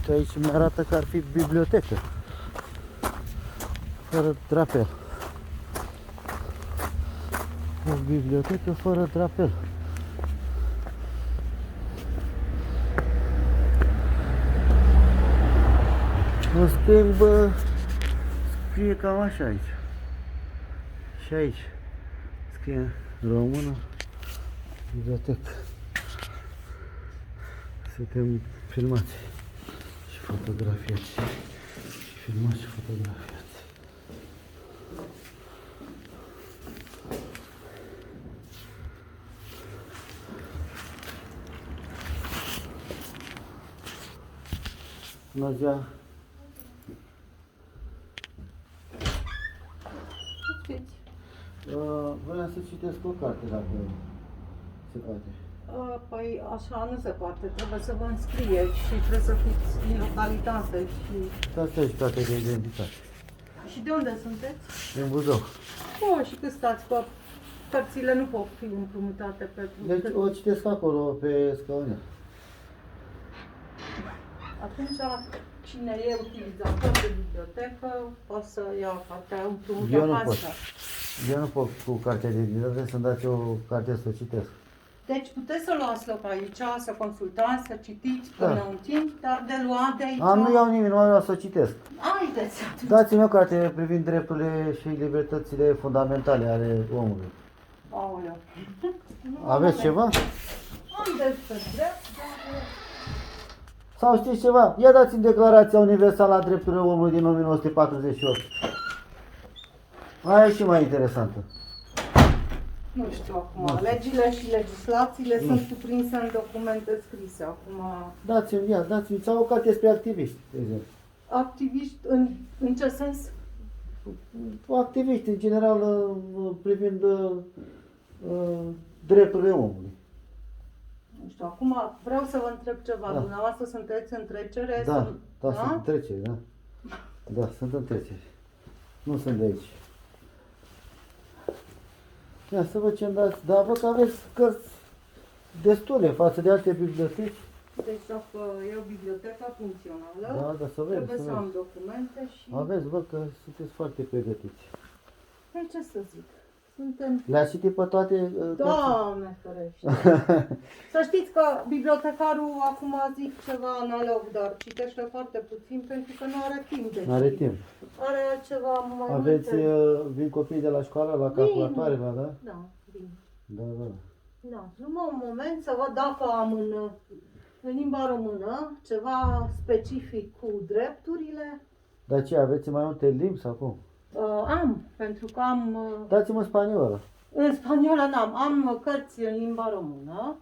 Uite, aici mi arată că ar fi bibliotecă. Fără drapel. O bibliotecă fără drapel. În schimb, scrie cam așa aici. Și aici scrie română, bibliotecă. Suntem filmați și fotografiați. Și filmați și fotografiați. Bună ziua! Vreau să citesc o carte, dacă se poate. Păi așa nu se poate, trebuie să vă înscrieți și trebuie să fiți din localitate și... Stați aici, carte de identitate. Și de unde sunteți? Din Buzău. Și cât stați, că cărțile nu pot fi împrumutate pe... Deci o citesc acolo, pe scaune. Atunci, cine e utilizator de bibliotecă, poate să ia cartea împrumută Eu nu pot. asta. Eu nu pot cu cartea de identitate să-mi dați o carte să o citesc. Deci puteți să luați loc aici, să consultați, să citiți Da. până un timp, dar de luat de aici... Nu iau nimic, nu vreau să o citesc. Haideți atunci! Dați-mi o carte privind drepturile și libertățile fundamentale ale omului. Aoleu! Aveți ceva? Am despre drept, dar... Sau știți ceva? Ia dați-mi Declarația Universală a Drepturilor Omului din 1948. Aia e și mai interesantă. Nu știu acum, legile și legislațiile sunt cuprinse în documente scrise acum. Dați-mi, dați-mi, sau o carte despre activiști, de exemplu. Activiști în ce sens? Activiști, în general, privind drepturile omului. Nu știu, acum vreau să vă întreb ceva. Da. Dumneavoastră sunteți în trecere? Da, Da? sunt în trecere, da. Da, sunt în trecere. Nu sunt de aici. Ia să văd ce-mi dați. Da, văd că aveți cărți destule față de alte biblioteci. Deci dacă e o bibliotecă funcțională, Da, să vezi, trebuie să să am vezi. documente și... Aveți, văd că sunteți foarte pregătiți. Păi ce să zic? Suntem... Le-ați citit pe toate? Doamne ferește! Să știți că bibliotecarul acum zic ceva analog, dar citește foarte puțin pentru că nu are timp de N-are citit. timp. Are altceva mai Aveți, multe. vin copiii de la școală, la calculatoare, da? Da, bine. Da, da. Da, numai un moment să văd dacă am în limba română ceva specific cu drepturile. Dar ce, aveți mai multe limbi sau cum? Am, pentru că am... Dați-mă în spaniolă. În spaniolă n-am. Am cărți în limba română,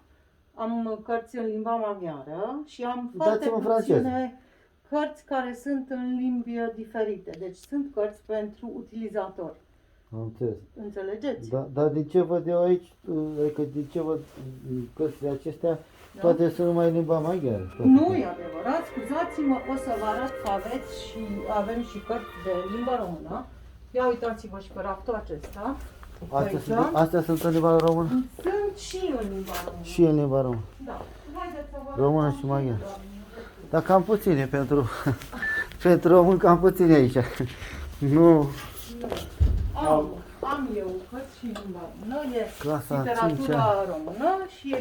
am cărți în limba maghiară și am foarte Dați-mă în franceză. puține cărți care sunt în limbi diferite. Deci sunt cărți pentru utilizatori. Am înțeles. Înțelegeți? Da, dar din ce văd eu aici, adică din ce văd cărțile acestea, Da? toate sunt numai în limba maghiară. Nu e adevărat, scuzați-mă, o să vă arăt că aveți și avem și cărți de limba română. Ia uitați-vă și pe raftul acesta. Astea sunt în limba română? Sunt și în limba română. Și în limba română. Da. Haideți să vă arăt Română și maghiară. Dar cam puține pentru, pentru român, cam puține aici. Nu. Am eu cărți și în limba română, e Clasa literatura 5-a. română și e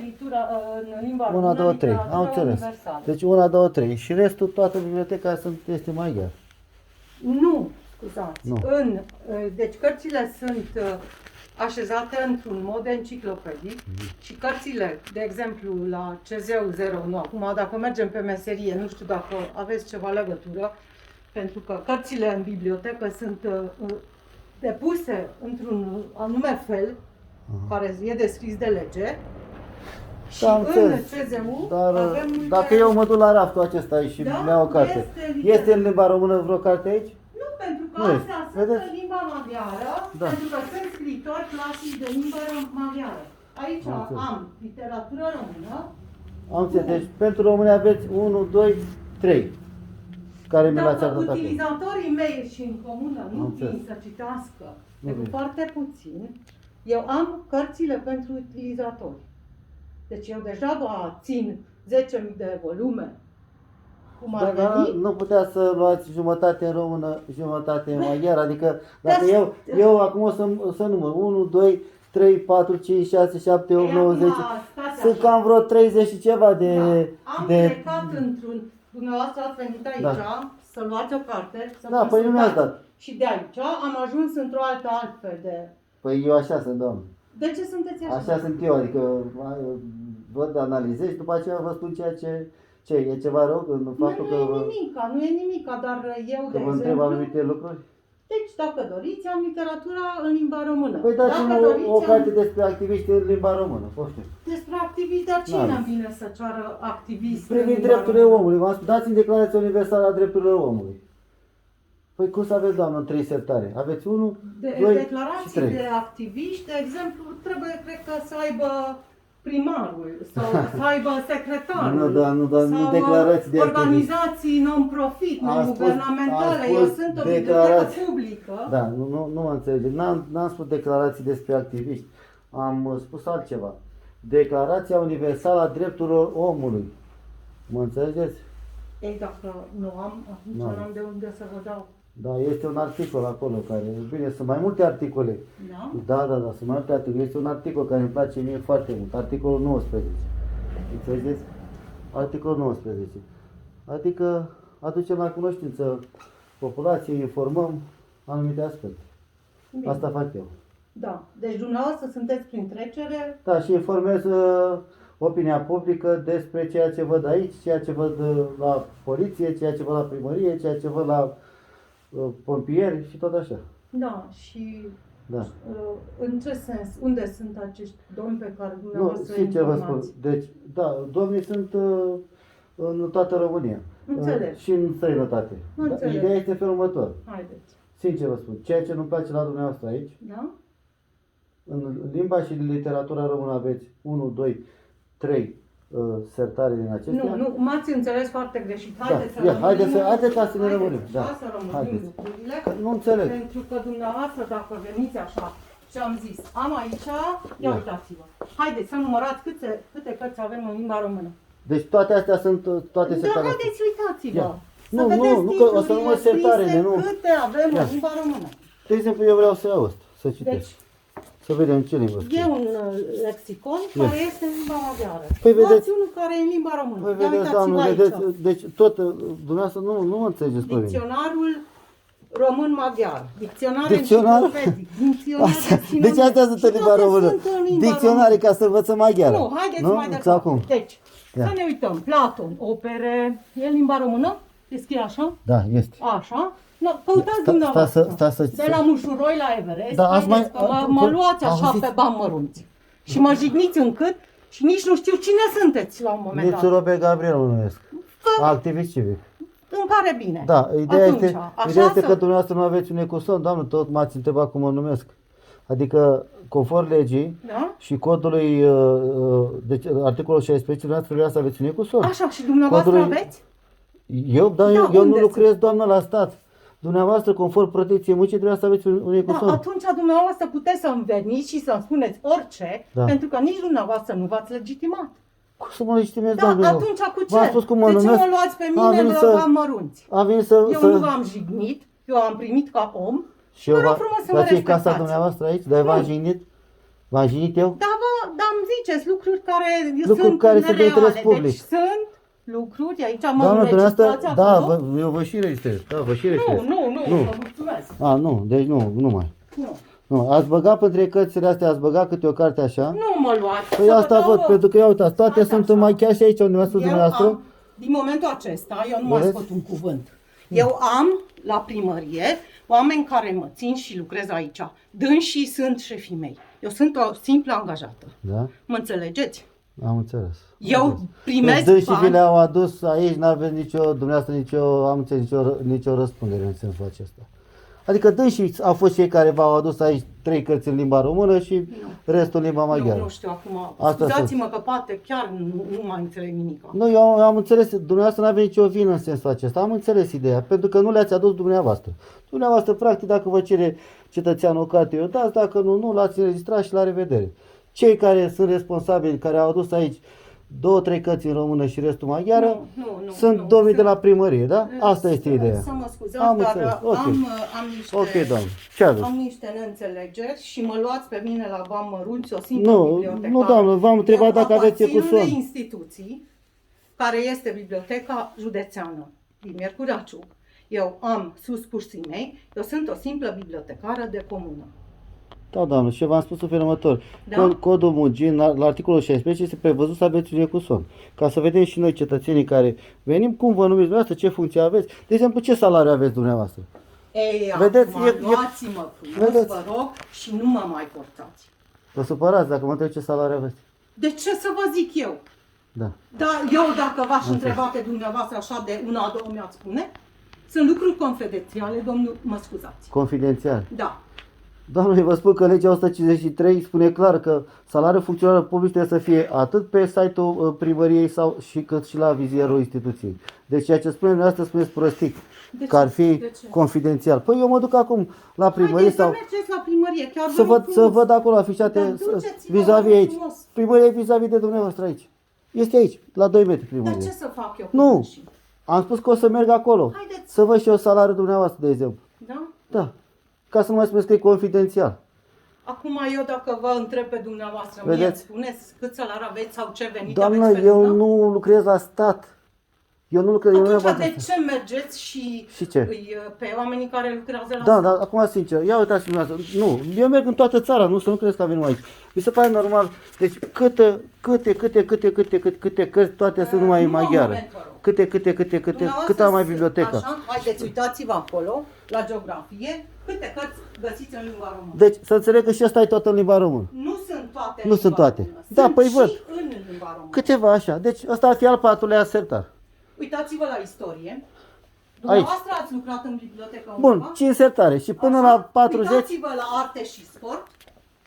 în limba 1, română 2, 3. Am literatura înțeles. universală. Deci 1, 2, 3. Și restul, toată biblioteca este maghiară. Nu, scuzați. Nu. Deci cărțile sunt așezate într-un mod enciclopedic și cărțile, de exemplu, la CZ 01, acum dacă mergem pe meserie, nu știu dacă aveți ceva legătură, pentru că cărțile în bibliotecă sunt depuse într-un anume fel, care e descris de lege, și Da, am în înțeles. CZU Dar avem... dacă eu mă duc la raftul acesta și Da, mi-au o carte, este este în limba română vreo carte aici? Nu, pentru că Nu este. astea sunt Vedeți? în limba maghiară, Da. pentru că sunt scriitori clasici de limba maghiară. Aici Am înțeles. am literatură română. Am înțeles. Deci pentru români aveți 1, 2, 3. Care mi le-ați Dacă arătat acolo. utilizatorii mei și în comună nu Am vin înțeles. să citească Nu decât vin. foarte puțin, eu am cărțile pentru utilizatori. Deci eu deja vă țin 10.000 de volume cum ar Dar veni. nu putea să luați jumătate în română, jumătate în maghiară. Adică dacă Da. eu acum o să număr 1, 2, 3, 4, 5, 6, 7, 8, 9, 10. Sunt cam vreo 30 și ceva de... Am de... plecat într-un... Dumneavoastră ați venit aici să luați o carte, să Da, păi nu mi-ați dat. Și de aici am ajuns într-o altă altfel de... Păi eu așa sunt, doamne. De ce sunteți așa? Așa sunt eu, adică văd, analizez și după aceea vă spun ceea ce e ceva rău în faptul că Nu e nimica, dar eu, că de vă întreb exemplu... anumite lucruri. Deci, dacă doriți, am literatura în limba română. Păi dați-mi Dacă doriți, o carte despre activiști în limba română, poftim. Despre activiști, dar cine vine să ceară activist? Privind drepturile omului, dați-mi Declarația Universală a Drepturilor Omului. Păi cum să aveți, doamnă, 3 sertare? Aveți 1, 2 și Declarații 3. de activiști, de exemplu, trebuie, cred că, să aibă primarul sau să aibă secretarul. Nu declarații de organizații non-profit, non-guvernamentale. Eu sunt o bibliotecă publică. Da, nu mă înțelegeți. N-am spus declarații despre activiști. Am spus altceva. Declarația Universală a Drepturilor Omului. Mă înțelegeți? Ei, dacă nu am, atunci n-am de unde să vă dau. Da, este un articol acolo care, bine, sunt mai multe articole. Da? Da, sunt mai multe articole. Este un articol care îmi place mie foarte mult, articolul 19. Înțelegeți? Articolul 19. Adică aducem la cunoștință populației, informăm anumite aspecte. Bine. Asta fac eu. Da. Deci dumneavoastră sunteți prin trecere. Da, și informez opinia publică despre ceea ce văd aici, ceea ce văd la poliție, ceea ce văd la primărie, ceea ce văd la pompieri și tot așa. Da, și Da. în ce sens? Unde sunt acești domni pe care Nu, dumneavoastră sincer vă spun. informați? Deci, da, domnii sunt în toată România. Înțeleg. Și în străinătate. Înțeleg. Ideea este felul următor. Haideți. Sincer vă spun, ceea ce nu-mi place la dumneavoastră aici, Da? în limba și literatura română aveți 1, 2, 3 sertare din acestea. Nu, m-ați înțeles foarte greșit. Haideți să haideți ca să ne rămânim. Da. Să rămânim Haideți. lucrurile. Nu înțeleg. Pentru că dumneavoastră, dacă veniți așa, ce am zis, am aici, ia uitați-vă. Haideți să numărați câte cărți avem în limba română. Deci toate astea sunt toate Da, sertare. haideți, uitați-vă. Ia. Să Nu, vedeți nu, că o să număr titlurile sertarele, scrise, nu. câte avem Ia. în limba română. De exemplu, eu vreau să iau ăsta, să citesc. Deci, Să vedem ce limbă scrie. e un lexicon care este în limba maghiară. Păi vedeți- Luați unul care e în limba română. Păi Ia vedeți, uitați-vă doamnă, aici. vedeți, deci tot, dumneavoastră nu mă înțelegeți pe mine. Dicționarul român-maghiar. Dicționar Dicționar? enciclopedic. Dicționar de sinonime. Deci astea sunt în Și limba toate română. sunt în limba Dicționare română. ca să învățăm maghiară. Nu, haideți nu? mai Sau departe. cum? Deci, Ia. să ne uităm. Platon, opere, e în limba română? E scrie așa? Da, este. Așa? No, căutați Sta- dumneavoastră. sta să- De la Mușuroi la Everest, Da, ați haideți mai- că mă luați așa auziți? pe bani mărunți. Și mă jigniți încât și nici nu știu cine sunteți la un moment dat. Lipsu Robe Gabriel mă numesc. Că Activist civic. îmi pare bine. Da, ideea Atunci, este așa că dumneavoastră nu aveți un ecusson, doamnă, tot m-ați întrebat cum mă numesc. Adică, conform legii Da? și codului, deci articolul 16, dumneavoastră trebuia să aveți un ecusson. Așa, și dumneavoastră Codul- aveți? Eu Da, nu unde lucrez, doamnă, la stat. Dumneavoastră, conform protecției muncii, trebuia să aveți un Da, ecusson. atunci dumneavoastră puteți să-mi veniți și să-mi spuneți orice, Da. pentru că nici dumneavoastră nu v-ați legitimat. Cum să mă legitimez, Da, doamne? atunci cu ce? V-am spus cum mă de ce numesc. mă luați pe Am mine venit la să- bani mărunți? Am venit Eu nu v-am jignit, eu am primit ca om Și eu vă rog frumos să mă dar ce e casa respectați. dumneavoastră aici? Dar v-am Nu. jignit? V-am jignit eu? Dar îmi ziceți lucruri care Lucruri sunt care sunt de nereale. interes public. Deci sunt lucruri, aici mă Doamnă, dumneavoastră, înregistrați da, acolo. eu vă și registrez. Da, vă și registrez. Nu, Nu. vă mulțumesc. A, nu, deci nu mai. Nu. Nu, ați băgat între cărțile astea, ați băgat câte o carte așa. Nu mă luați. Păi Să asta dau văd, pentru că ia uitați, toate Stați sunt așa. mai chiar și aici unde mi-a spus Eu dumneavoastră. am, din momentul acesta, eu nu mai Vedeți? scot un cuvânt. Eu am la primărie oameni care mă țin și lucrez aici. Dânsii sunt șefii mei. Eu sunt o simplă angajată. Da, Mă înțelegeți? am înțeles. Eu primesc Deci și vi bani. le-au adus aici, n-aveți nicio răspundere în sensul acesta. Adică dânsii au fost cei care v-au adus aici 3 cărți în limba română și restul în limba maghiară. Nu știu acum. Asta Scuzați-mă că poate chiar nu mai înțeleg nimic. Nu, eu am înțeles, dumneavoastră nu aveți nicio vină în sensul acesta, am înțeles ideea, pentru că nu le-ați adus dumneavoastră. Dumneavoastră, practic, dacă vă cere cetățeanul o carte, o dați, dacă nu, l-ați înregistrat și la revedere. Cei care sunt responsabili, care au adus aici 2-3 cărți în română și restul maghiară, nu, sunt domnii de la primărie, da? Asta este ideea. Să mă scuzați, Am dar înțeles, ok. am niște... Ok, doamnă. Ce aveți? Am niște neînțelegeri și mă luați pe mine la bani mărunți, o simplă Nu, bibliotecară. nu, doamnă, v-am întrebat dacă aveți Eu Ecuson. aparțin unei instituții, care este Biblioteca Județeană din Miercuraciu. Eu am sus cursii mei, eu sunt o simplă bibliotecară de comună. Da, doamnă, și v-am spus în felul următor. Da? Codul muncii, la articolul 16, este prevăzut să aveți un Ecuson. Ca să vedem și noi, cetățenii care venim, cum vă numiți dumneavoastră, ce funcție aveți, de exemplu, ce salariu aveți dumneavoastră. Ei, Vedeți, acum luați-mă frumos, vedeți? vă rog, și nu mă mai forțați. Vă supărați dacă mă întreb ce salariu aveți. De ce să vă zic eu? Da. Da, eu dacă v-aș întreba pe dumneavoastră așa de una, a două mi-ați spune, sunt lucruri confidențiale, domnul, mă scuzați. Confidențial. Da. Doamne, vă spun că legea 153 spune clar că salariul funcționarilor publici trebuie să fie atât pe site-ul primăriei cât și la vizierul instituției. Deci ceea ce spuneți dumneavoastră spuneți prostic, De că ar ce? fi De ce? confidențial. Păi eu mă duc acum la primărie Haideți sau să mergeți la primărie, chiar să văd acolo afișate Dar duceți-vă, vis-a-vis aici. frumos. Primăria e vis-a-vis de dumneavoastră aici. Este aici, la 2 metri Dar primărie. ce să fac eu? Nu. cu dânsii? Am spus că o să merg acolo. Haideți. Să văd și eu salariul dumneavoastră, de exemplu. Da? Da. Ca să nu mai spuneți că e confidențial. Acum eu dacă vă întreb pe dumneavoastră, Vedeți? mie îmi spuneți cât salariu aveți sau ce venit Doamnă, aveți pe eu lună? nu lucrez la stat. Eu nu lucrez, eu nu Atunci am de ce mergeți Și ce? pe oamenii care lucrează la Da, stat? dar acum sincer, ia uitați dumneavoastră. Nu, eu merg în toată țara, nu să nu crezi că avem aici. Mi se pare normal. Deci câte cărți, toate sunt numai în Nu, un maghiară. moment, vă rog. Cât am mai bibliotecă. Așa, haideți, uitați-vă acolo, la geografie, câte cărți găsiți în limba română. Deci să înțeleg că și asta e tot în limba română. Nu sunt toate în Nu sunt limba toate. română. Da, Sunt păi și văd. în limba română. Câteva așa. Deci ăsta ar fi al patrulea sertar. Uitați-vă la istorie. Dumneavoastră ați lucrat în bibliotecă Bun, undeva? 5 sertare. Și până Așa? la 40, Uitați-vă la arte și sport.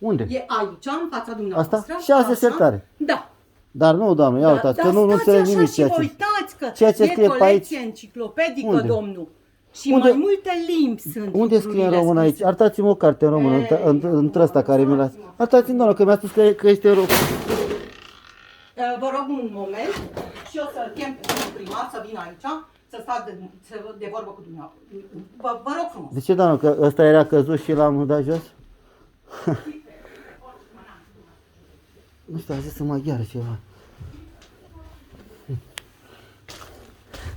unde? E aici, în fața dumneavoastră. Asta? 6 așa? sertare. Da. Dar nu, doamne, ia uitați, că nu stați înțeleg așa nimic și ceea vă ce... uitați că ceea ce e scrie pe colecție aici. enciclopedică, Unde? domnul. Și Unde? mai multe limbi sunt. Unde scrie în lucrurile român aici? scrise. Arătați-mi o carte în română, între ăsta care mi l-a... Arătați-mi, doamnă, că mi-a spus că este în român. Vă rog un moment și eu să-l chem pe domnul primar să vină aici, să stați de vorbă cu dumneavoastră. Vă rog frumos. De ce, doamnă, că ăsta era căzut și l-am dat jos? Nu știu, a zis în maghiară ceva.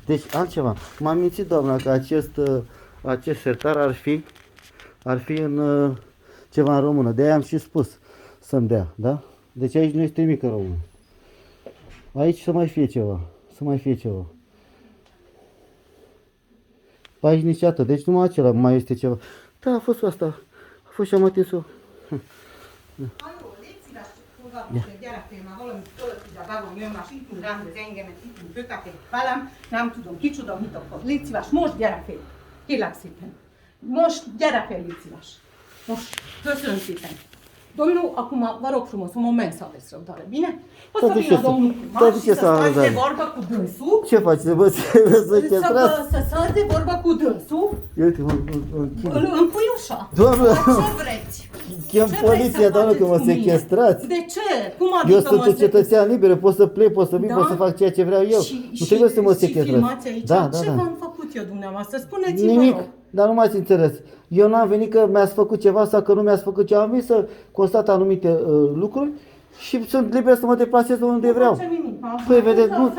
Deci, altceva. M-am mințit, doamna, că acest sertar ar fi în ceva în română. De-aia am și spus să-mi dea, da? Deci aici nu este nimic în română. Aici să mai fie ceva. Să mai fie ceva. Pe aici nici atât. Deci numai acela mai este ceva. Da, a fost asta. A fost și am atins-o. Allora, lei si lascia studiare a firma, volevo da avevo io una scelta un grande zenghe mettito in böcca che falam, nam tu don kicsu don hito ko. Lei si vas most gyere fél. Kérlek szépen. Most gyere fél, légy szíves. Most, köszönöm szépen. Domnul, acum vă rog frumos, un moment să aveți răbdare, bine? O să vină domnul primar și să stați de vorbă cu dânsul. Ce faci? Să vă chestrați? Să stați de vorbă cu dânsul. Uite, Îmi pui ușa. Doamnă, Ce vreți? chem Ce poliția, vreți să doamnă, că mă faceți cu mine? sechestrați. De ce? Cum adică Eu sunt un cetățean liber, pot să plec, pot să vin, Da? pot să fac ceea ce vreau eu. Nu trebuie să mă Și sechestrați. filmați aici? Da, da, Ce da. v-am făcut eu dumneavoastră? Spuneți-vă, Nimic, rog. dar nu m-ați înțeles. Eu n-am venit că mi-ați făcut ceva sau că nu mi-ați făcut ceva. Am venit să constat anumite lucruri și sunt liber să mă deplasez unde vreau. Nu face nimic. Am Păi, făcut vedeți, să- nu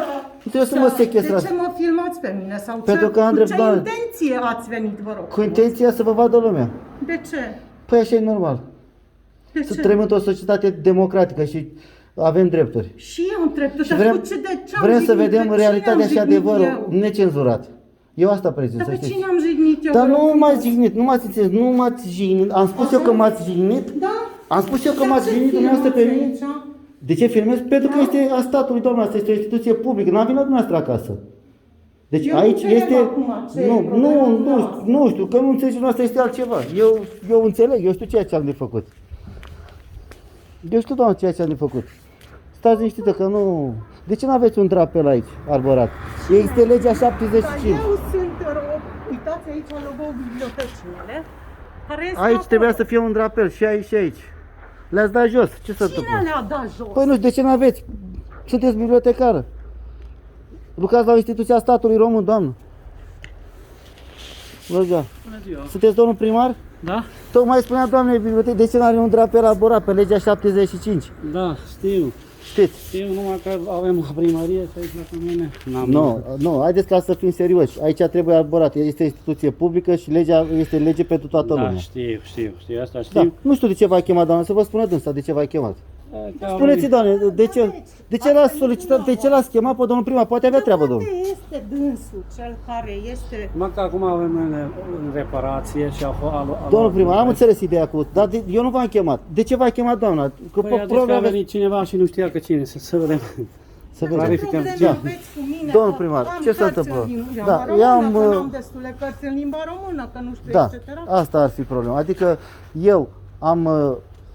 trebuie să mă sechestrați. De ce mă filmați pe mine? Sau Pentru că am cu drept, ce doamne. intenție ați venit, vă rog? Cu intenția să vă vadă lumea. De ce? Păi așa e normal. De Să ce? trăim într-o societate democratică și avem drepturi. Și eu am dreptul. Și Dar vrem, cu ce, de ce am vrem să jignit? vedem Pe cine realitatea am și jignit adevărul eu? necenzurat. Eu asta prețin, Dar să pe știți. cine am jignit eu? Dar vă rog nu frumos? m-ați jignit, nu m-ați înțeles, nu m-ați jignit. Am spus eu că m-ați jignit. Da? Am spus eu că Dar m-ați ce jignit dumneavoastră pe filmați mine. aici? De ce filmez? Pentru că este a statului, doamna, asta este o instituție publică, n-am venit la dumneavoastră acasă. Deci Eu nu aici înțeleg este... acum ce e problema Nu dumneavoastră. știu, nu știu, că nu înțelegeți dumneavoastră este altceva. Eu înțeleg, eu știu ceea ce am de făcut. Eu știu, doamna, ceea ce am de făcut. Stați liniștită că nu... De ce nu aveți un drapel aici, arborat? Există legea Dar 75. eu sunt, uitați aici logo-ul bibliotecii mele, care este Aici acolo. trebuia să fie un drapel și aici și aici. Le-ați dat jos. Ce se întâmplă? Cine le-a dat jos? Păi nu știu, de ce nu aveți? Sunteți bibliotecară. Lucrați la o instituție a statului român, doamnă. Bună ziua. Bună ziua. Sunteți domnul primar? Da? Tocmai spunea doamnei bibliotecă, de ce nu are un drapt elaborat pe legea 75? Da, știu. Știți? Știu, numai că avem o primărie și aici la mine. Nu, haideți ca să fim serioși. Aici trebuie elaborat. Este o instituție publică și legea este lege pentru toată Da, lumea. știu, asta Da. știu. Nu știu de ce v-a chemat, doamnă, să vă spună dânsa de ce v-a chemat. Da, Spuneți, doamne, de ce l-ați solicitat, de ce l-ați chemat pe domnul primar? Poate avea treabă, domnul. Unde este dânsul, cel care este... Mă că acum avem în reparație și Domnul primar, am înțeles ideea cu, dar eu nu v-am chemat. De ce v-a chemat, doamna? Că Păi adică a venit cineva și nu știa că cine, să vedem. Să vedem. Clarificăm. Probleme Da. aveți cu mine, Domnul că primar, am ce se cărți întâmplă? în limba Da, română, eu am, că n-am destule cărți în limba română, că nu știu, Da, etc. asta ar fi problema. Adică eu am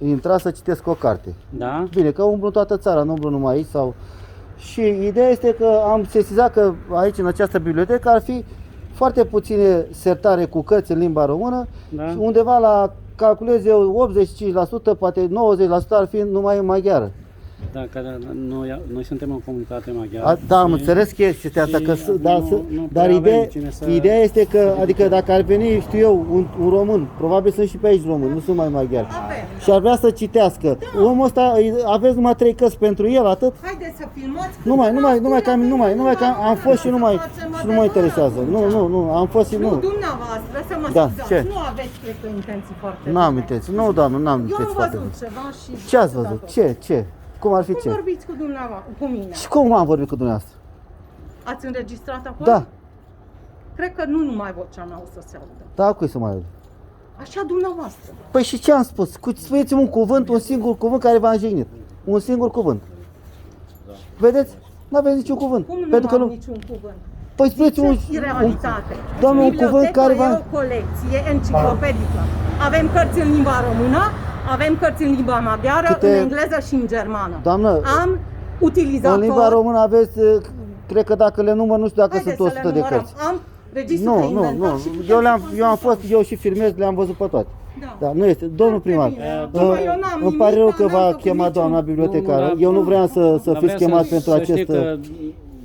intrat să citesc o carte. Da? Bine, că umblu toată țara, nu umblu numai aici sau... Și ideea este că am sesizat că aici, în această bibliotecă, ar fi foarte puține sertare cu cărți în limba română Da. și undeva la, calculez eu, 85%, poate 90% ar fi numai în maghiară. Da, că noi suntem o comunitate maghiară. Da, am și- înțeles chestia asta, că, și dar, nu dar prea ideea, avem cine să- ideea este că, adică dacă ar veni, știu eu, un român, probabil sunt și pe aici români, nu sunt mai maghiari, Avem. și ar vrea să citească, omul ăsta, aveți numai 3 cărți pentru el, atât? Haideți să filmați. Numai că am fost și nu mă interesează. Nu, am fost și Nu, nu. dumneavoastră, să mă Da, scuzați, ce? nu aveți, cred că, intenții foarte N-am bune. intenții. Nu, doamnă, n-am Eu intenții am foarte văzut bune. ceva și... Ce ați văzut? Ce? Cum ar fi Cum ce? vorbiți cu dumneavoastră, cu mine? Și cum am vorbit cu dumneavoastră? Ați înregistrat acolo? Da, Cred că nu numai vocea mea o să se audă. da, cui să mai aud? Așa dumneavoastră. Păi și ce am spus? Spuneți-mi un cuvânt, un singur cuvânt care v-a înjignit. Un singur cuvânt. Vedeți? N-aveți niciun cuvânt. Cum nu Pentru că am nu. niciun cuvânt? Păi spuneți un, Ce irealitate. Doamne, un Biblioteca cuvânt care e v-a... o colecție enciclopedică. Avem cărți în limba română, avem cărți în limba maghiară, Câte- în engleză și în germană. Doamnă, Am utilizator. în limba română aveți, cred că dacă le număr, nu știu dacă Haideți sunt să 100 le de numărăm. cărți. Am registrul de inventar și putem Eu am să fost, eu și filmez, le-am văzut pe toate. Da. Da, nu este. Domnul primar, bine. După eu n-am îmi pare nimic, rău că n-am v-a făcut chemat niciun- doamna bibliotecară. Nu, Eu nu vreau să Dar fiți vreau chemat să- pentru să știi acest... că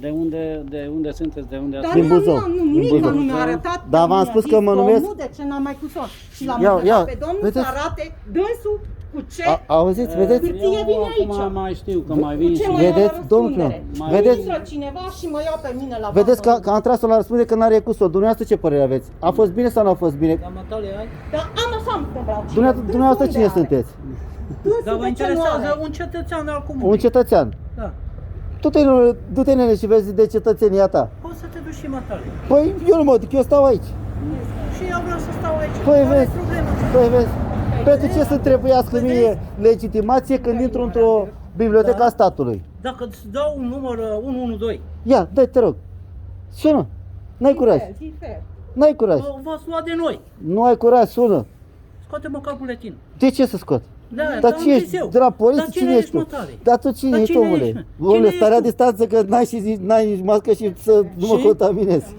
de unde sunteți, de unde ați Dar Din nu, Buzău. nu, Din nimic Buzău. nu mi-a arătat. Dar v-am Mi-a spus zis că mă numesc- domnul de ce n-am mai cu son. Și l-am Ia, întrebat pe domnul vedeți? să arate dânsul cu ce... Auziți, vedeți? Hârtie vine aici. Acum mai știu că mai Cu vin ce și... mă ia la Vedeți, domnul răspundere? primar, Și vedeți? intră cineva și mă ia pe mine la Vedeți bază. că am tras-o la răspunde că n-are cu sol. Dumneavoastră ce părere aveți? A fost bine sau nu a fost bine? Dar am așa am întrebat. Dumneavoastră cine sunteți? Dar vă interesează un cetățean al comunei. Un cetățean. Da. Du-te nene și vezi de cetățenia ta. Poți să te duci și Matale. Păi eu nu mă duc, eu stau aici. Și eu vreau să stau aici. Păi Care vezi, e problema? păi vezi. Pentru ce să trebuiască mie legitimație când intru într-o bibliotecă a statului? Dacă îți dau un număr 112, Ia, dă te rog. Sună. N-ai curaj. N-ai curaj. v-ați luat de noi. Nu ai curaj, sună. Scoate măcar buletin. De ce să scot? Da, Dar am cine zis ești? eu. De la poliție? Dar Cine ești tu? Matale? Dar tu cine Dar ești, cine omule? ești, mă? Omule, Cine starea ești de distanță că n-ai nici mască și să nu mă Și? contaminezi.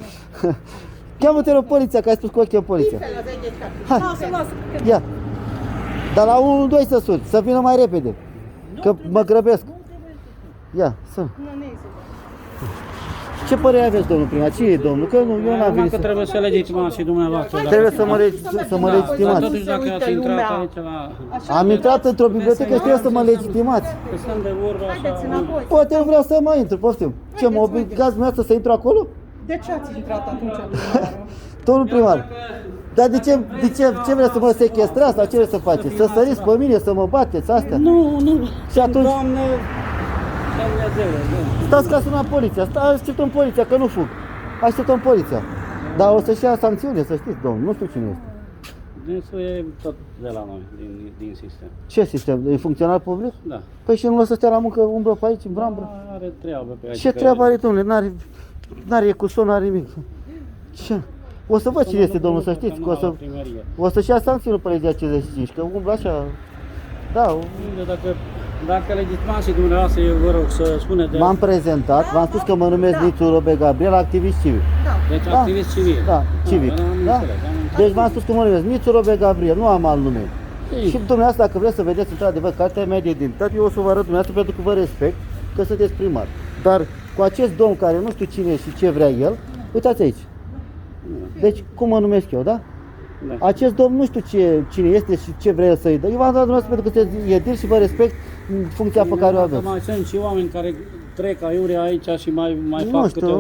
Cheamă-te la poliția, că ai spus că o chem poliția. Hai. Lasă, lasă. Ia. Dar la 1-2 să suni, să vină mai repede. Că mă grăbesc. Ia, să. Ce părere aveți, domnul primar? Cine e domnul? Că nu, eu n-am Acum venit că să... trebuie să legitimați și dumneavoastră. Trebuie să mă Dar legitimați. totuși dacă ați intrat aici la... Am intrat într-o bibliotecă și trebuie să mă legitimați. Că sunt de vorbă Haideți așa... înapoi. Poate nu vreau să mai intru, poftim. Ce, mă obligați dumneavoastră să intru acolo? De ce ați intrat atunci dumneavoastră? Domnul primar, dar ce vreți să mă sechestrați sau ce vreți să faceți? Să săriți pe mine, să mă bateți, astea? Nu, nu. Și atunci Doamne, Dumnezeule, nu. stați ca sună poliția, așteptăm poliția, că nu fug. Așteptăm poliția. Dar o să-și ia sancțiune, să știți, domnul, nu știu cine este. Dânsul e tot de la noi, din sistem. Ce sistem? E funcționar public? Da. Păi și nu lăsă să stea la muncă, umblă pe aici, în brambră. Are treabă pe aici. Ce treabă are, domnule? N-are cu son, n-are nimic. Ce? O să văd cine este domnul, să știți, că o să-și ia sancțiune pe legea 55, că umblă așa. Da, Dacă legitimați și dumneavoastră, eu vă rog să spuneți de... m-am prezentat, v-am spus că mă numesc Nițu Robe Gabriel, activist civic. Deci Da. activist civil. Da, civic. Am Da? înțeles, am înțeles. Deci v-am spus că mă numesc Nițu Robe Gabriel, nu am alt nume. Ei. Și dumneavoastră, dacă vreți să vedeți într-adevăr cartea mea de identitate, eu o să vă arăt dumneavoastră pentru că vă respect că sunteți primar. Dar cu acest domn care nu știu cine e și ce vrea el, uitați aici. Deci, cum mă numesc eu, da? Da. Acest domn nu știu cine este și ce vrea el să-i dă. Eu v-am dat dumneavoastră pentru că sunteți edil și vă respect funcția pe care o aveți. Mai sunt și oameni care trec aiurea aici și mai Nu fac știu, câte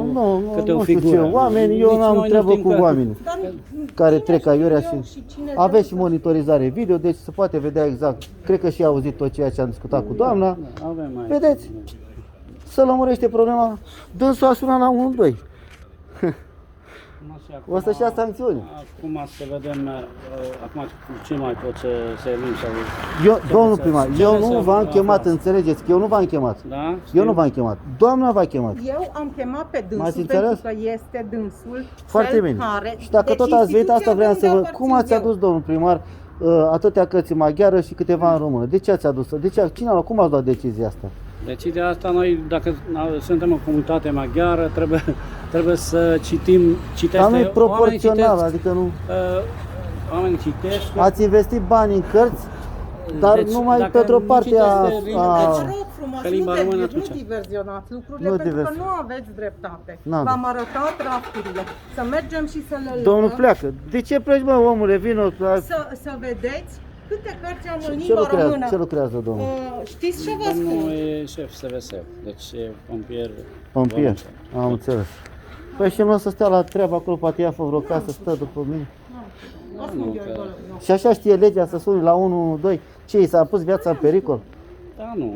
o nu știu ce figură. oameni, eu Nici n-am noi nu treabă știm cu că- oameni Dar care cine trec știu aiurea eu și cine aveți și vreau să- monitorizare video, deci se poate vedea exact. Cred că și a auzit tot ceea ce am discutat cu doamna. Avem mai. Vedeți? Să lămurește problema. Dânsul a sunat la 112. O să-și ia sancțiuni. Acum să vedem, acum cu ce mai pot să elim sau... Domnul primar, Ce eu vreți nu să v-am chemat, aflați? înțelegeți că eu nu v-am chemat. Da? Eu nu v-am chemat. Doamna v-a chemat. Eu am chemat pe M-ați dânsul înțeles? pentru că este dânsul Foarte cel bine. care... Și dacă Deci tot ați venit, asta instituția vreau să unde vă... Cum ați aparțin eu. adus, domnul primar, atâtea cărți în maghiară și câteva în română? De ce ați adus? De ce, cine a luat? Cum ați luat decizia asta? Deci de asta noi, dacă suntem o comunitate maghiară, trebuie să citesc. Dar nu e Oamenii proporțional, citesc, adică nu... oamenii citesc. Ați investit bani în cărți, dar Deci, numai dacă pentru o nu parte citesc a... de limba- Deci, a... rog frumos, Pe limba română nu atunci. diversionați lucrurile, Nu pentru că divers- nu aveți dreptate. N-am V-am arătat rafturile. Să mergem și să le luăm. Domnul pleacă. De ce pleci, mă, omule? Vino. Să vedeți câte cărți am în Ce limba lucrează, română. ce lucrează, domnul? Știți ce vă Domnul spun? e șef SVS, deci e pompier. Pompier. voluntar. Am înțeles. Păi și nu să stea la treabă acolo, poate ia fă vreo casă, stă după mine. Nu, că- Și așa știe legea să suni la 112. Ce, i s-a pus viața în pericol? Da, nu,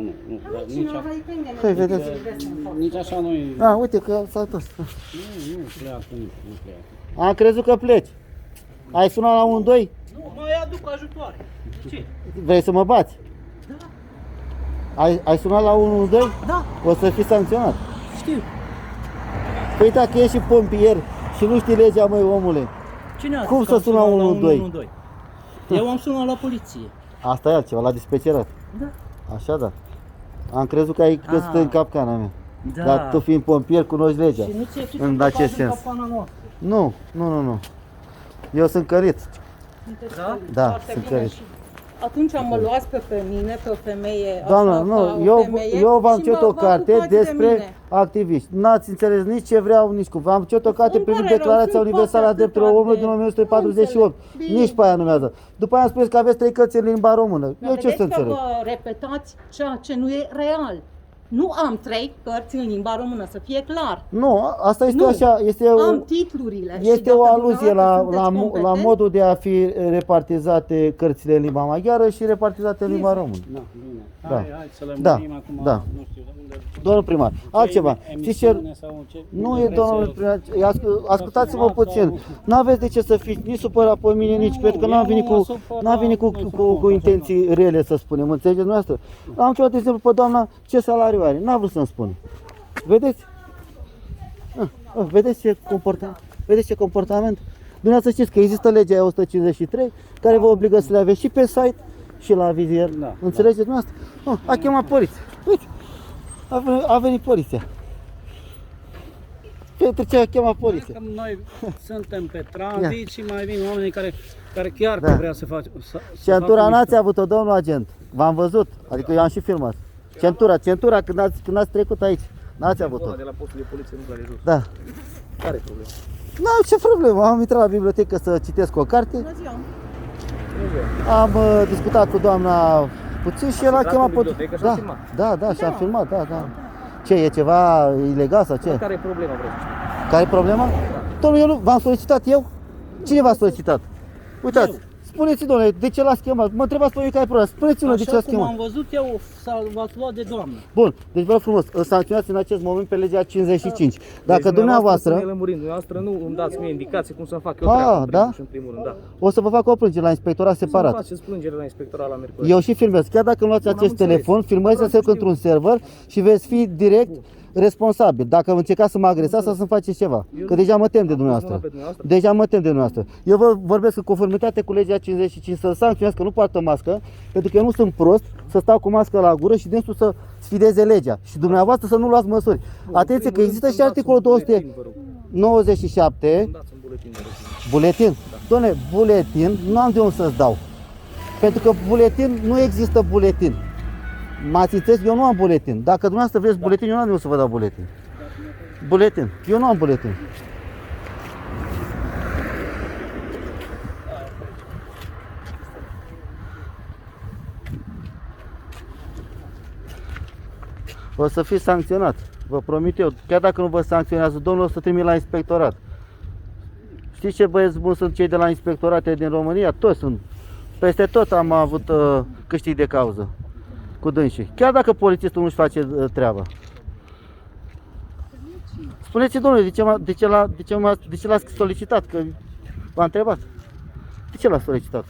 dar Păi, vedeți. nici așa nu-i... A, uite că s-a dus. Nu pleacă nici, nu pleacă. Am crezut că pleci. Ai sunat la 112? Nu, mai aduc ajutoare. Ce? Vrei să mă bați? Ai sunat la 112? Da, O să fii sancționat. știu. Păi dacă ești și pompier și nu știi legea, măi, omule, Cine a Cum zis să că am sună sunat la 112? 112? Eu am sunat la poliție. asta e altceva, la dispecerat. Da. Așa da. Am crezut că ai căzut Ah. în capcana mea. Da. Dar tu fiind pompier cunoști legea. Și nu ți-e frică În că acest faci în sens. capana noastră. Nu. Eu sunt cărit. Da? Da, Foarte sunt bine cărit. și atunci mă luați pe mine, pe o femeie, Doamna, așa, ca o nu, femeie, eu v-am și cerut vă o carte ocupați de despre mine. activiști. N-ați înțeles nici ce vreau, nici cum. V-am cerut o carte Îmi privind pare rău, Declarația sunt Universală a foarte Drepturilor Omului atâta din de- 1948. Nu înțeleg. Bine. Nici pe aia nu mi-a dat. După aia am spus că aveți 3 cărți în limba română. Dar Eu ce vedeți să că înțeleg? vă repetați ceea ce nu e real. Nu am 3 cărți în limba română, să fie clar. Nu, asta este Nu. așa, este Am titlurile. și este dacă o aluzie la, dumneavoastră sunteți la competent, modul de a fi repartizate cărțile în limba maghiară și repartizate în limba română. Da, bine. Da. Hai să le Da, murim acum, da. nu știu unde... Domnul primar, altceva. Știți ce? Emisiune sau ce? Nu unde e, vreți domnul să- primar, ascultați-mă puțin. N-aveți de ce să fiți nici supărat pe mine, nici pentru că eu n-am nu venit mă cu, supăr, n-am venit nu mă supăr, cu intenții rele, să spunem. Înțelegeți dumneavoastră? Am cerat de exemplu pe doamna ce salariu are. N-a vrut să-mi spună. Vedeți? Vedeți ce comportament? Vedeți ce comportament? Dumneavoastră știți că există legea 153 care vă obligă să le aveți și pe site și la vizier. Da, Înțelegeți dumneavoastră? A chemat poliția. Uite, a venit poliția. Pentru ce a chemat poliția? Că noi suntem pe tranzit și mai vin oamenii care chiar Da. vrea să facă Centura mișto. n-ați avut-o, domnul agent. V-am văzut. Adică eu am și filmat. Centura când ați trecut aici. N-ați avut-o. De la postul de poliție nu care jos. Da. Care e problema? N-am ce problemă. Am intrat la bibliotecă să citesc o carte. Bună ziua. Am discutat cu doamna puțin și el a intrat chemat în bibliotecă și a filmat? Da, și am filmat, da. Ce, e ceva ilegal sau ce? Care e problema, vreau să știu? Care e problema? Domnul, eu nu, v-am solicitat eu? Cine v-a solicitat? Uitați, spuneți, domnule, de ce l-ați chemat? Mă întrebați pe mine care e problema. Spuneți-mi de ce Așa l-ați cum chemat. am văzut eu, v-ați luat de doamnă. Bun, deci vă rog frumos, îl sancționați în acest moment pe legea 55. Dacă Deci, dumneavoastră, Să ne lămurim, dumneavoastră nu îmi dați mie indicații cum să-mi fac eu Ah, treaba, în da? primul și în primul rând, da. o să vă fac o plângere la inspectorat Să-mi separat. faceți plângere la inspectorat la Mercury. Eu și filmez. Chiar dacă îmi luați Bun, am acest înțeles. telefon, filmați-se Vreau să într-un server și veți fi direct responsabil. Dacă încercați să mă agresați sau să-mi faceți ceva. Că deja mă tem de dumneavoastră. pe dumneavoastră. Deja mă tem de dumneavoastră. Eu vă vorbesc în conformitate cu legea 55 să sancționați că nu poartă mască, pentru că eu nu sunt prost să stau cu mască la gură și dânsul să sfideze legea. Și dumneavoastră să nu luați măsuri. Atenție că există și articolul 297, Îmi dați un buletin, vă rog. buletin. Doamne, buletin, nu am de unde să-ți dau. Pentru că buletin, nu există buletin. M-ați înțeles? Eu nu am buletin. Dacă dumneavoastră vreți buletin, eu nu am de unde să vă dau buletin. Buletin. Eu nu am buletin. O să fiți sancționat. Vă promit eu. Chiar dacă nu vă sancționează, domnul o să trimit la inspectorat. Știți ce băieți buni sunt cei de la inspectorate din România? Toți sunt. Peste tot am avut câștig de cauză cu dânsii. Chiar dacă polițistul nu-și face treaba. Spuneți, domnule, de ce l-ați solicitat? Că v-a întrebat. De ce l-ați solicitat?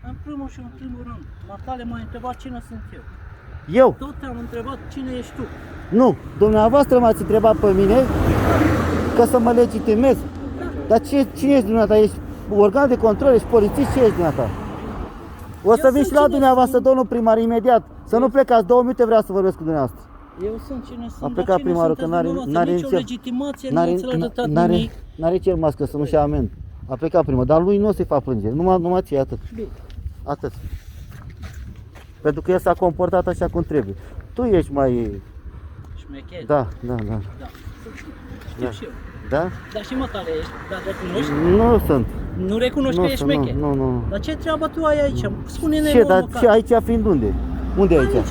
În primul și în primul rând, Matale m-a întrebat cine sunt eu. Eu? Tot te-am întrebat cine ești tu. Nu. Dumneavoastră m-ați întrebat pe mine ca să mă legitimez. Dar cine ești dumneata? Ești organ de control, ești polițist? Ce ești dumneata? O să vin și la dumneavoastră, domnul primar, imediat. Să nu plecați, 2 minute vreau să vorbesc cu dumneavoastră. Eu sunt cine sunt, A dar plecat cine primarul, că sunteți n-are nicio nicio legitimație, nu ați arătat nimic. N-are cer mască să nu-și ia amendă. A plecat primarul, dar lui nu o să-i fac plângere, numai ție, atât. Bine. Atât. Pentru că el s-a comportat așa cum trebuie. Tu ești mai... Șmecher. Da. Da. Da. Știu și eu. Da? Dar și Matale ești, dar recunoști? Nu sunt. Nu recunoști că ești șmecher? Nu. Dar ce treabă tu ai aici? Spune-ne Ce, nouă dar măcar. ce aici fiind unde? Unde e aici? Aici,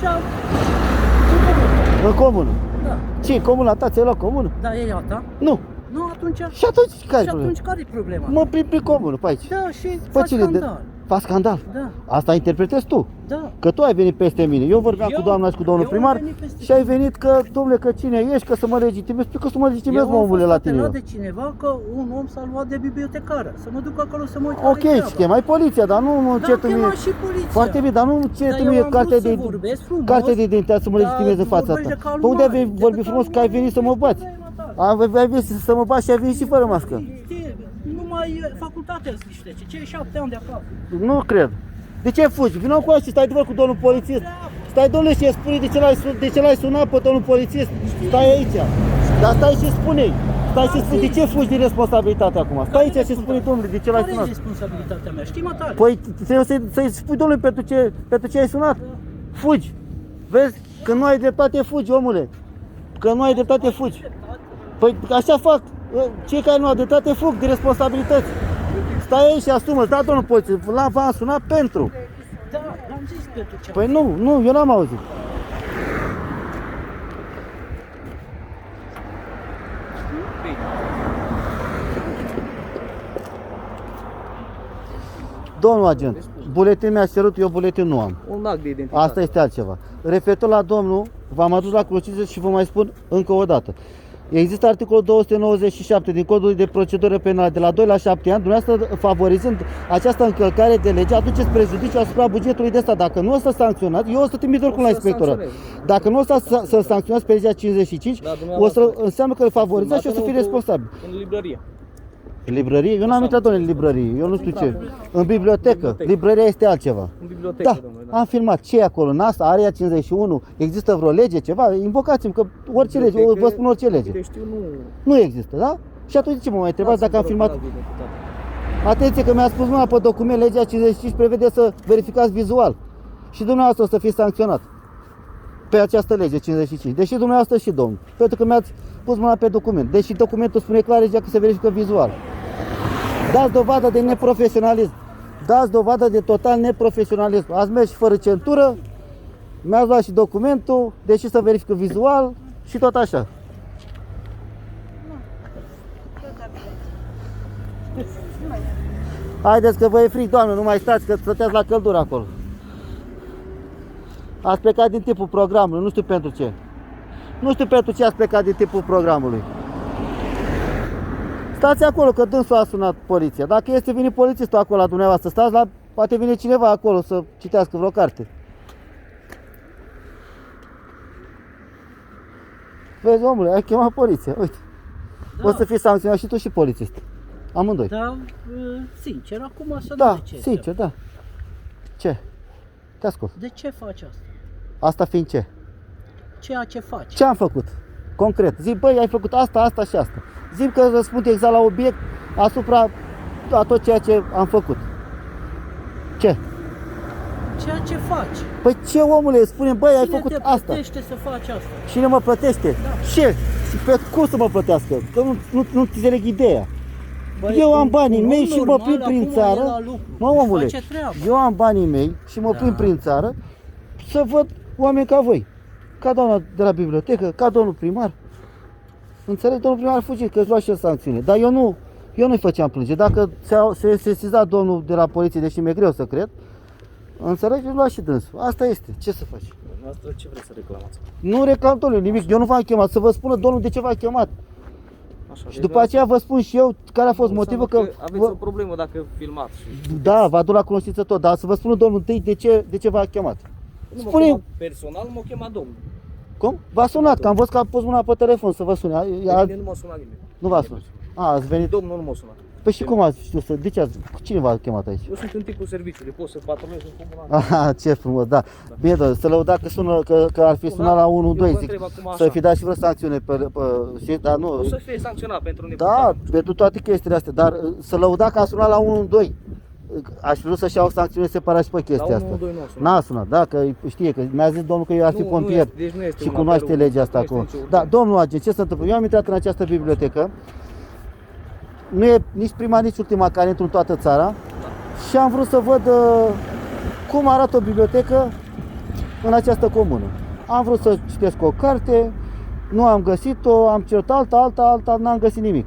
În comună. da. Ce, comuna ta? Ți-ai luat comună? Da, e a ta? Nu. Nu, atunci? Și atunci care-i Și problema? atunci care-i problema? Mă plimb prin comună, pe aici. Da, și Pe faci cine? scandal. Fac scandal? Da, Asta interpretezi tu. da. Că tu ai venit peste mine. Eu vorbeam cu doamna și cu domnul eu am primar venit peste și ai venit că, domnule, că cine ești, că să mă legitimez. Că să mă legitimez, mă, Eu am omule, fost la tine. apărat de cineva că un om s-a luat de bibliotecară. Să mă duc acolo să mă uit Ok, care-i treaba. și chemai poliția, dar nu Da, certu chema mie. și poliția. Foarte bine, dar nu certu Dar eu mie am carte vrut de să vorbesc frumos, carte de identitate să mă dar legitimez în fața vorbești ta. de calul Pe unde ai mare, vorbi de frumos calul că ai mare. venit să mă Ce bați? vrei, Ai venit să mă bați și ai venit și fără mască. Știi, numai facultatea îți liștește. Cei 7 ani de acasă. Nu cred. De ce fugi? Vino cu și stai de vorbă cu domnul polițist. Stai, domnule, și spune de ce l-ai sunat pe domnul polițist. Stai aici. Dar stai și spune-i. Stai și spune de ce fugi din responsabilitate acum. Stai aici și spune, domnule, de ce l-ai Care e sunat. responsabilitatea mea? Știi, Matale? Păi trebuie să-i spui, domnule, pentru ce ai sunat. Fugi. Vezi? Că nu ai dreptate, fugi, omule. Că nu ai dreptate, fugi. Păi așa fac. Cei care nu au dreptate fug de responsabilități. Stai aici și asumă-ți, da, domnul polițist, v-am sunat pentru. Da, am zis pentru ce. Păi nu, eu n-am auzit. Domnul agent, buletin mi-a cerut, eu buletin nu am. Un act de identitate. Asta este altceva. Referitor la domnul, v-am adus la cunoștință și vă mai spun încă o dată. Există articolul 297 din Codul de Procedură Penală de la 2 la 7 ani, dumneavoastră favorizând această încălcare de lege, aduceți prejudiciu asupra bugetului de stat. Dacă nu o să sancționați, eu o să trimit oricum la să inspectorat. sancționez. Dacă nu o să sancționați pe legea 55, Da, o dumneavoastră. să înseamnă că îl favorizați și o să fii responsabil. În librărie. În librărie? Eu n-am intrat, domnule, în librărie, eu nu știu ce. În bibliotecă. Librăria este altceva. În bibliotecă, Da, domnule. Da. am filmat. Ce e acolo? În asta, area 51, există vreo lege, ceva? Invocați-mi, că orice lege, Bibliotecă, vă spun orice lege. câte știu, nu. Nu există, da? Și atunci de ce mă mai întrebați dacă am Dați-mi, filmat? vă rog, un act de identitate. Atenție că mi-a spus mâna pe document, legea 55 prevede să verificați vizual. Și dumneavoastră o să fiți sancționat pe această lege 55. Deși dumneavoastră și domnul. Pentru că mi-ați pus mâna pe document. Deși documentul spune clar legea că se verifică vizual. Dați dovadă de neprofesionalism. Dați dovadă de total neprofesionalism. Ați mers și fără centură, mi-ați luat și documentul, deși să verifică vizual și tot așa. Haideți că vă e fric, doamnă, nu mai stați, că stăteați la căldură acolo. Ați plecat din timpul programului, nu știu pentru ce. Nu știu pentru ce ați plecat din timpul programului. Stați acolo, că dânsul a sunat poliția. Dacă este vine polițistul acolo la dumneavoastră, stați la... Poate vine cineva acolo să citească vreo carte. Vezi, omule, ai chemat poliția, uite. Da. O să fii sancționat și tu și polițist. Amândoi. Da, sincer, acum să Da, nu de ce. sincer, da. Ce? Te ascult. De ce faci asta? Asta fiind ce? Ceea ce faci. Ce am făcut? Concret. Zi, băi, ai făcut asta, asta și asta. Zi că răspund exact la obiect asupra a tot ceea ce am făcut. Ce? Ceea ce faci. Păi ce, omule, spune, băi, ai Cine făcut te asta. plătește să faci asta? Cine mă plătește? Ce? Și pe cum să mă plătească? Că nu înțeleg ideea. Băi, Eu am un banii om mei și mă normal, plimb prin acum țară. e la lucru, Mă, își omule, face treaba. eu am banii mei și mă plimb prin țară să văd oameni ca voi. Ca doamna de la bibliotecă, ca domnul primar. Înțelegi? Domnul primar a fugit, că își lua și el sancțiune. Dar eu nu-i făceam plânge. Dacă se sesiza domnul de la poliție, deși mi-e greu să cred, înțelegi? Își lua și dânsul. Asta este. Ce să faci? Noastră ce vreți să reclamați? Nu reclam, domnule, nimic. Eu nu v-am chemat. Să vă spună domnul de ce v-a chemat. Așa, Și după aceea vă spun și eu care a fost motivul că... aveți o problemă dacă filmați și... Da, vă aduc la cunoștință tot, dar să vă spună domnul întâi de ce v-a chemat. Nu m-a Spune- chemat personal, m-a chemat domnul. Cum? V-a sunat, că am văzut că a pus mâna pe telefon să vă sune. Pe mine nu m-a sunat nimeni. Nu v-a sunat. A, ați venit. Domnul nu m-a sunat. Păi și cum ați știut de ce cine v-a chemat aici? Eu sunt în tipul serviciului, pot să patrulez în comunal. Aha, ce frumos, da. Bine, domnule, să lăuda că ar fi sunat la 112, vă zic, întreb acum să așa. fi dat și vreo sancțiune dar nu. O să fie sancționat pentru Da, nepotat. pentru toate chestiile astea, dar să lăuda că a sunat la 112. Aș fi vrut să-și iau sancțiune separat și pe chestia La asta. 112 nu a sunat. N-a sunat, da, că știe, că mi-a zis domnul că eu ar fi Nu, pompier deci nu este și un cunoaște apel legea urgent, asta nu acum. este nicio Da, urgență. domnul agent, ce se întâmplă? Eu am intrat în această bibliotecă, nu e nici prima, nici ultima care intru în toată țara și am vrut să văd cum arată o bibliotecă în această comună. Am vrut să citesc o carte, nu am găsit-o, am cerut alta, n-am găsit nimic.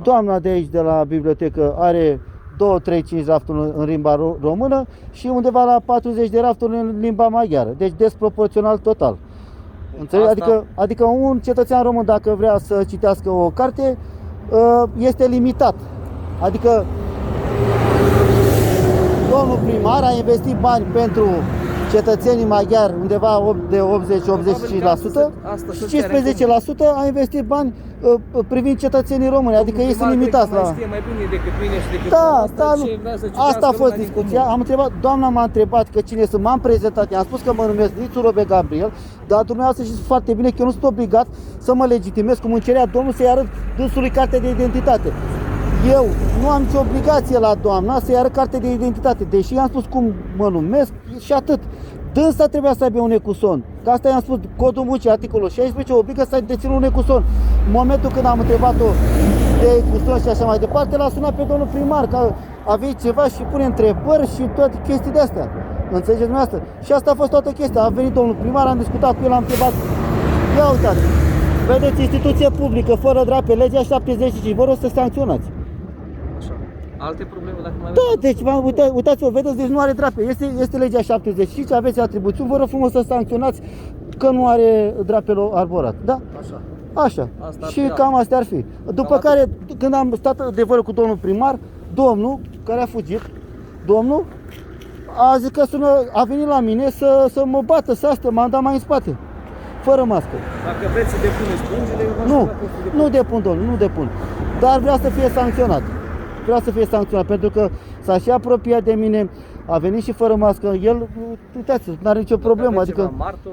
Doamna de aici, de la bibliotecă, are 2-3-5 rafturi în limba română și undeva la 40 de rafturi în limba maghiară. Deci desproporțional total. Înțelegi? Asta- Adică un cetățean român, dacă vrea să citească o carte, este limitat. Adică domnul primar a investit bani pentru cetățenii maghiari undeva de 80-85% Asta și să 15% a investit bani privind cetățenii români, adică ei sunt limitați la... Știe mai bine decât mine și decât Da, dumneavoastră da, ce nu. vrea să citească Asta a fost lumea din discuția. comun. Am întrebat, doamna m-a întrebat că cine sunt, m-am prezentat, i-am spus că mă numesc Nițu Robe Gabriel, dar dumneavoastră știți foarte bine că eu nu sunt obligat să mă legitimez cum îmi cerea domnul să-i arăt dânsului carte de identitate. Eu nu am nicio obligație la doamna să-i arăt carte de identitate, deși i-am spus cum mă numesc și atât. Dânsa trebuia să aibă un ecuson. Că asta i-am spus, codul muncii, articolul 16, obligă să dețină un ecuson. În momentul când am întrebat-o de ecuson și așa mai departe, l-a sunat pe domnul primar, că aveți ceva și pune întrebări și toate chestii de astea. Înțelegeți dumneavoastră? Și asta a fost toată chestia. A venit domnul primar, am discutat cu el, am întrebat. Ia uitați, vedeți, instituție publică, fără drape, legea 75, vă rog să sancționați. Așa. Alte probleme dacă mai Da, deci uitați-vă, vedeți, deci nu are drape. Este legea 75, aveți atribuțiuni, vă rog frumos să sancționați că nu are drapelul arborat. Da? Așa. Așa. Asta ar Și fi cam astea ar fi. După care, când am stat de vorbă cu domnul primar, domnul, care a fugit, domnul, a zis că a venit la mine să mă bată, să astea, m-am dat mai în spate, fără mască. Dacă vreți să depuneți plângere, eu v-aș Nu, ruga să depuneți. nu depun, domnul, nu depun. Dar vreau să fie sancționat. Vreau să fie sancționat, pentru că s-a și apropiat de mine, a venit și fără mască. El, uitați, nu are nicio problemă. Dacă aveți Adică, ceva martor,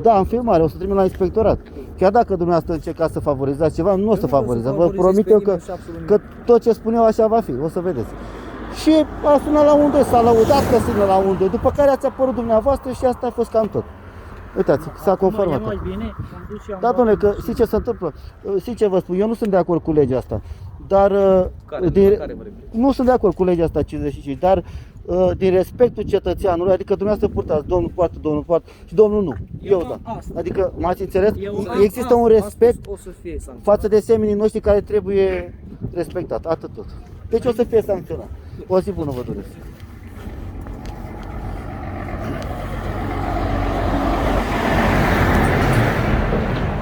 da, în filmare, o să trimit la inspectorat. Chiar dacă dumneavoastră încercați să favorizați ceva, nu o să nu vreau să favorizați. Vă favorizez promit pe eu că, nimeni și absolut că tot ce spun eu așa va fi, o să vedeți. Și a sunat la unde, s-a lăudat că sună la unde, după care ați apărut dumneavoastră și asta a fost cam tot. Uitați, s-a conformat. Acum e mai bine, am dus și am Da, luat- domnule, că știi ce se întâmplă? Știi ce vă spun? Eu nu sunt de acord cu legea asta. Dar care vă referiți? nu sunt de acord cu legea asta 55, dar din respectul cetățeanului, adică dumneavoastră purtați, domnul poartă și domnul nu. Eu da. asta. Adică m-ați înțeles? Eu- Există un respect o să fie sancționat. față de semenii noștri care trebuie respectat, atât tot. Deci o să fie sancționat. O zi bună vă doresc.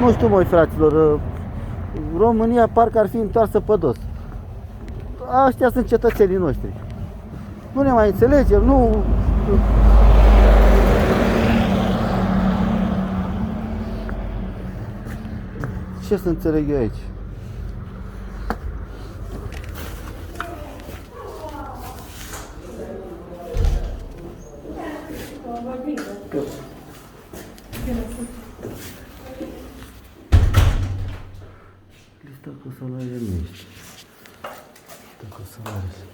Nu știu, măi, fraților, România parcă ar fi întoarsă pe dos. Aștia sunt cetățenii noștri. Nu ne mai înțelegem, nu... Ce să înțeleg eu aici? Lista cu salariile nu este. Lista cu salariile.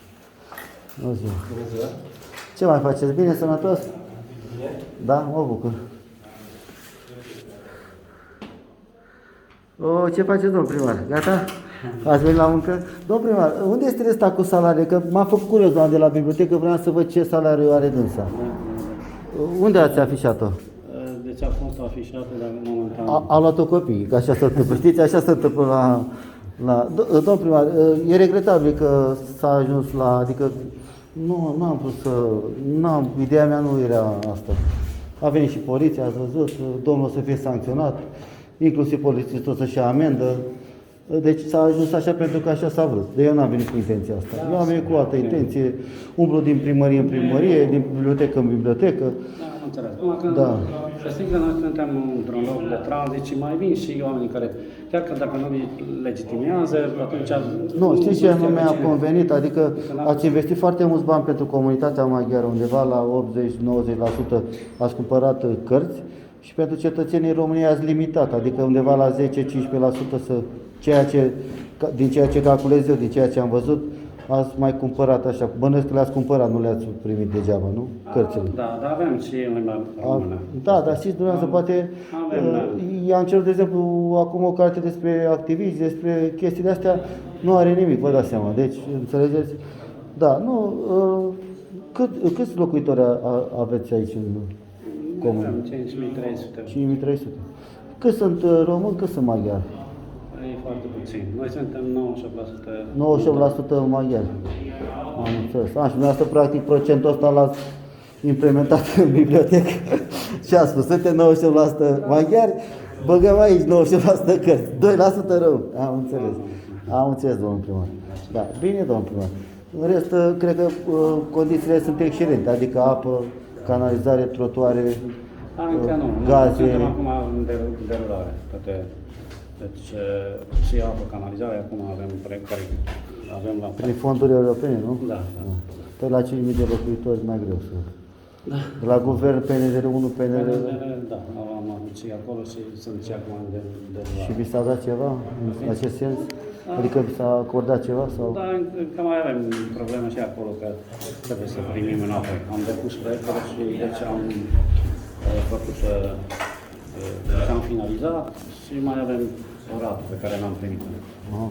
Bună ziua. Ce mai faceți? Bine, sănătos? Da, mă bucur. O, ce faceți, domn primar? Gata? Ați venit la muncă? Domn primar, unde este resta cu salariul? Că m-a făcut curios, doamna de la bibliotecă, vreau să văd ce salariu are dânsa. Unde ați afișat-o? Deci a fost afișată, dar momentan... A luat-o copii, că așa se întâmplă. Știți, așa se întâmplă domn primar, e regretabil că s-a ajuns la, adică n-am vrut să, ideea mea nu era asta. A venit și poliția, ați văzut, domnul o să fie sancționat, inclusiv polițistul o să-și ia amendă. Deci s-a ajuns așa pentru că așa s-a vrut. De eu n-am venit cu intenția asta. Eu am venit cu o altă intenție, umblu din primărie în primărie, din bibliotecă în bibliotecă. Da, am înțeles. Numai că, Da. știi că noi suntem într-un loc de tranzit și mai vin și oamenii care, chiar că dacă nu îi legitimează, atunci... Nu, știți ce nu mi-a cine. convenit? Adică ați investit foarte mulți bani pentru comunitatea maghiară, undeva la 80-90% ați cumpărat cărți și pentru cetățenii României ați limitat, adică undeva la 10-15% din ceea ce calculez eu, din ceea ce am văzut, ați mai cumpărat așa. Bănuiesc că le-ați cumpărat, nu le-ați primit degeaba, nu? Cărțile. Da, dar avem și în limba română. Da, dar știți, dumneavoastră, poate Avem, da. i-am cerut, de exemplu, acum o carte despre activiști, despre chestiile astea, nu are nimic, vă dați seama. Deci, înțelegeți? Da, nu, câți locuitori aveți aici în comună? Avem 5300. 5300. Cât sunt români, cât sunt maghiari? E foarte puțin. Noi suntem 98%. 98% maghiari. Am înțeles. Și dumneavoastră, practic, procentul ăsta l-ați implementat în bibliotecă. Și a spus, suntem 98% maghiari, băgăm aici 98% cărți, 2% rău. Am înțeles, domnul primar. Da, bine, domnul primar. În rest, cred că condițiile sunt excelente, adică apă, canalizare, trotuare, Încă nu. gaze. Suntem acum în derulare. Deci și apă, canalizare, acum avem proiect care avem la... Prin fonduri europene, nu? Da, da. Păi la 5.000 de locuitori mai greu să... Da. De la guvern, PNR 1, PNR... Da, am avut și acolo și sunt și acum în derulare. Și vi s-a dat ceva în acest sens? Adică vi s-a acordat ceva? Sau? Da, încă mai avem probleme și acolo, că trebuie să primim înapoi. Am depus proiectele și deci am făcut, deci am finalizat și mai avem o rată pe care n-am primit-o. Aha.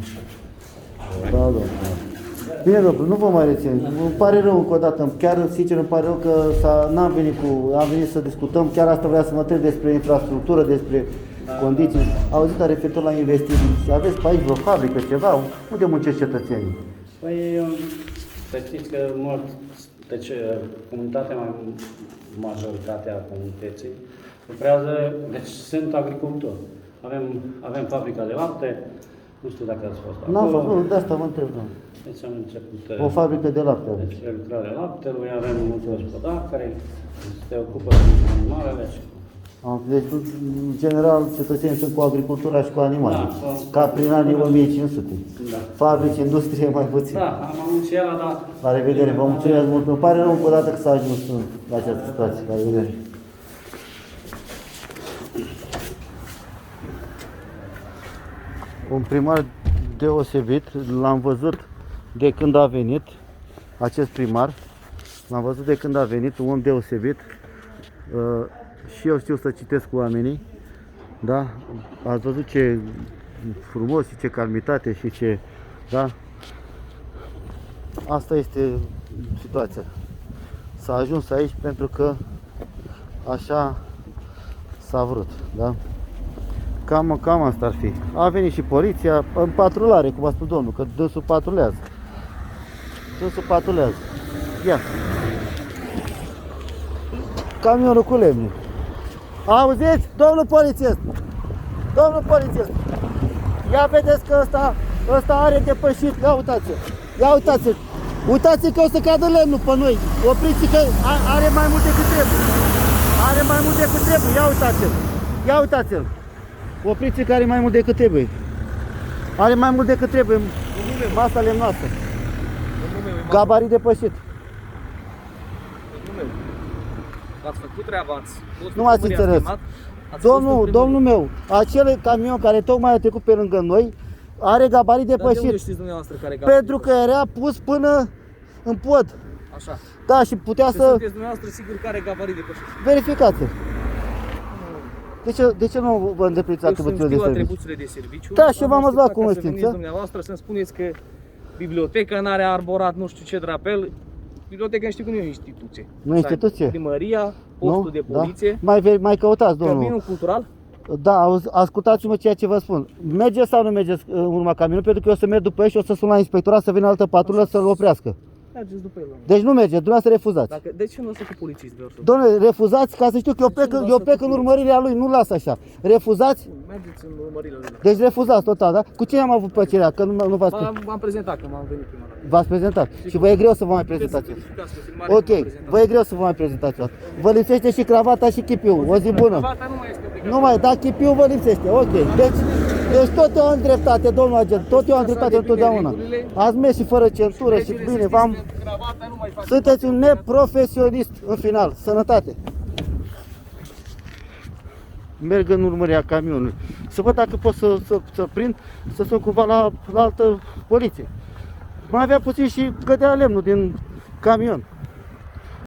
Da, domnule. Bine, domnule, nu vă mai rețin. Îmi pare rău încă o dată, chiar sincer îmi pare rău că am venit să discutăm, chiar asta vreau să mă întreb despre infrastructură, despre condiții. Auzit referitor la investiții. Aveți pe aici vreo fabrică, ceva? Unde muncesc cetățenii? Păi, să știți că deci comunitatea, majoritatea comunității lucrează, deci sunt agricultori. Avem fabrica de lapte, nu știu dacă ați fost N-am acolo. făcut, de asta vă întreb. Da. Deci am început... O fabrică de lapte aveți. Deci lucrarea laptelui, avem mulți gospodari care se ocupă cu animalele și... Deci, în general, cetățenii sunt cu agricultura și cu animale. Da, ca prin anii 1500. Da. Fabrici, industrie, mai puțin. Da, am avut și ăla, dar... La revedere, vă mulțumesc mult. Îmi pare rău încă o dată că s-a ajuns la această situație. La revedere. Un primar deosebit, l-am văzut de când a venit, acest primar, l-am văzut de când a venit, un om deosebit. Și eu știu să citesc cu oamenii, da? Ați văzut ce frumos și ce calmitate și ce, da? Asta este situația. S-a ajuns aici pentru că așa s-a vrut, da? Cam asta ar fi. A venit și poliția în patrulare, cum a spus domnul, că dânsul patrulează. Ia. Camionul cu lemne. Auziți? Domnul polițist! Ia vedeți că ăsta are depășit. Ia uitați-l! Uitați-l că o să cadă lemnul pe noi. Opriți că are mai mult decât trebuie. Ia uitați-l! Opriți că are mai mult decât trebuie. Masa lemnoasă. Gabarit depășit. Ați făcut treaba, Nu ați înțeles. Domnul meu, acel camion care tocmai a trecut pe lângă noi are gabarit Dar de unde depășit. știți dumneavoastră care gabarit? Pentru că era pus până în pod. Așa. Da, și putea Și să sunteți dumneavoastră sigur care gabarit depășesc. verificați. De ce nu vă îndepliniți Eu atribuțiile să-mi de știu serviciu? atribuțiile de serviciu. Da, și Am v-am așteptat luat ca să cunoștință. veniți dumneavoastră să-mi spuneți că biblioteca n-are arborat nu știu ce drapel. Biblioteca știu că nu e o instituție. Nu e instituție? Primăria, postul de poliție, Da? Mai căutați, domnul. caminul cultural. Da, ascultați-mă ceea ce vă spun. Mergeți sau nu mergeți în urma camionului? Pentru că eu o să merg după el și o să sun la inspectorat să vină altă patrulă să-l oprească. Mergeți după el. Domnule. Deci nu mergeți, dumneavoastră refuzați. De ce nu o să cu polițiști vreau să Domnule, refuzați ca să știu că eu plec în urmărirea lui, nu las așa. Refuzați? mergeți în urmările lui? Deci refuzați total, da? Cu cine am avut plăcerea? Că nu v-ați M-am prezentat că m-am venit prima dată. v-ați prezentat. Și vă e greu să vă mai prezentați. Ok, vă e greu să vă mai prezentați. Vă lipsește și cravata și chipiul. O zi bună. Cravata nu mai este obligatoriu. Nu mai, dar chipiul vă lipsește. Ok. Deci tot eu am dreptate, domnul agent. Tot eu am dreptate întotdeauna. Ați mers și fără centură și bine, Cravata nu mai face. sunteți un neprofesionist în final. Sănătate. Merg în urmărirea camionului. Să văd dacă pot să prind, să sun cumva la altă poliție. Mai avea puțin și cădea lemnul din camion.